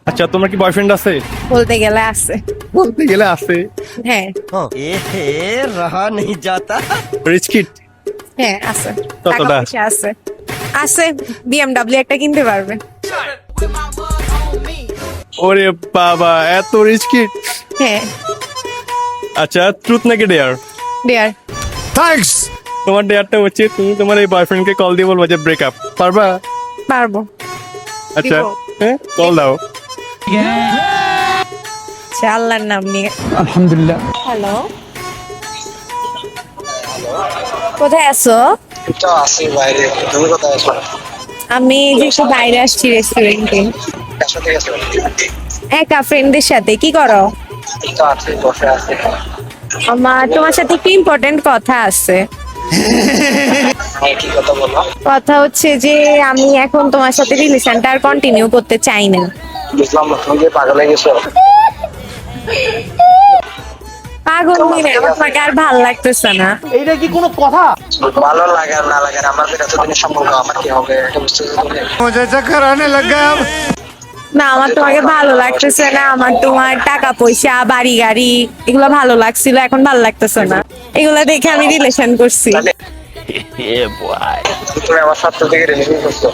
আচ্ছা, তোমার কি বয়ফ্রেন্ড আছে? বলতে গেলে আছে। বলতে গেলে আছে। হ্যাঁ रहा नहीं जाता। Rich kid? হ্যাঁ আছে। কতটা? টাকা পয়সা আছে। আছে, বিএমডব্লিউ একটা কিনতে পারবে। ওরে বাবা, এত রিচ কিড! হ্যাঁ আচ্ছা, ট্রুথ নাকি ডেয়ার? ডিয়ার। থ্যাঙ্কস। তোমার ডেয়ারটা হচ্ছে তুমি তোমার এই বয়ফ্রেন্ডকে কল দিয়ে বলবা যে ব্রেকআপ, পারবা? পারবো। আচ্ছা, দিব। হ্যাঁ, কল দাও। আচ্ছা, আল্লাহর নাম নিয়ে। আলহামদুলিল্লাহ। হ্যালো, কোথায় আছো? তো আছি বাইরে। তুমি কোথায় আছো? আমি যে একটু বাইরে আসছি রেস্টুরেন্টে। কার সাথে গেছো? একা ফ্রেন্ডদের সাথে। কি করো? এই তো আছি, বসে আছি। আমার তোমার সাথে একটু ইম্পর্টেন্ট কথা আছে। হ্যাঁ, কি কথা বলো? কথা হচ্ছে যে আমি এখন তোমার সাথে রিলেশনটা আর কন্টিনিউ করতে চাই না। বুঝলাম না, তুমি কি পাগল হয়ে গেছো? পাগল মিলে আমার তোমাকে আর ভাল লাগতেছে না। ভালো লাগার না লাগার আমাদের এতদিনের সম্পর্ক, আমার কি হবে এটা বুঝতেছো তুমি? मुझे चक्कर आने लग गया अब। না, আমার তোমাকে ভালো লাগতেছে না। আমার তোমার টাকা পয়সা, বাড়ি গাড়ি এগুলো ভালো লাগছিল, এখন ভালো লাগতেছে না। এগুলো দেখে আমি রিলেশন করছি। তাহলে তুমি আমার সাথে থেকে রিলেশন করছো?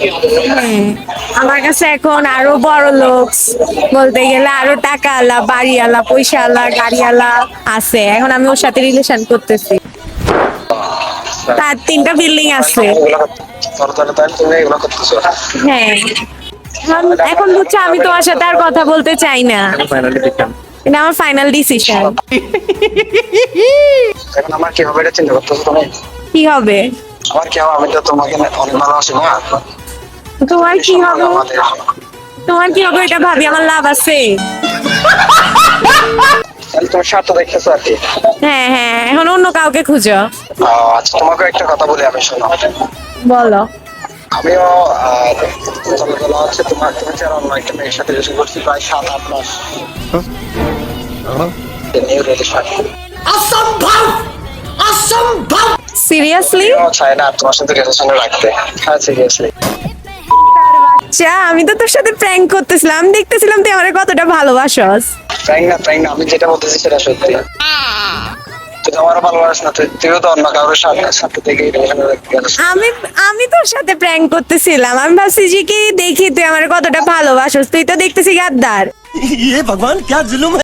আমার কাছে এখন আরো বড় লোক বলতে গেলে আরো টাকা আলা, বাড়ি আলা, পয়সা আলা, গাড়ি আলা আছে। এখন আমি ওর সাথে রিলেশন করতেছি। তার 3টা বিল্ডিং আছে। তাহলে তুমি এগুলো করতেছো? হ্যাঁ, এখন বুঝছো আমি তোমার সাথে আর কথা বলতে চাই না। ফাইনালি দেখলাম। এটা আমার ফাইনাল ডিসিশন। এখন আমার কি হবে এটা চিন্তা করতেছো তুমি? কি হবে? আমার কি হবে? আমি তো তোমাকে অনেক ভালোবাসি না। তোমার কি হবে? আমাদের তোমার কি হবে এটা ভাবি আমার লাভ আছে? তাহলে তোমার স্বার্থ দেখতেছো আর কি। হ্যাঁ হ্যাঁ, এখন অন্য কাউকে খুঁজো। আচ্ছা, তোমাকে একটা কথা বলি আমি, শোনো। বলো। আমিও তবে বলা হচ্ছে তুমি ছাড়া অন্য একটা মেয়ের সাথে রিলেশন করছি প্রায় 7-8 মাস। New relation. সিরিয়াসলি? চাই না তোমার সাথে রিলেশনে রাখতে। হ্যাঁ, সিরিয়াসলি। আচ্ছা, আমি তো তোর সাথে প্র্যাঙ্ক করতেছিলাম, আমি দেখতেছিলাম তুই আমার কতটা ভালোবাসস। প্র্যাঙ্ক না, আমি যেটা বলতেছি সেটা সত্যি। তুই তো আমারও ভালোবাস না, তুইও তো অন্য কারোর সাথে থেকে রিলেশনে রাখতে। আমি তোর সাথে প্র্যাঙ্ক করতেছিলাম। আমি ভাবছি যে কি দেখি তুই আমার কতটা ভালোবাসস, তুই তো দেখতেছি গাদ্দার। ये भगवान क्या जुलुम है।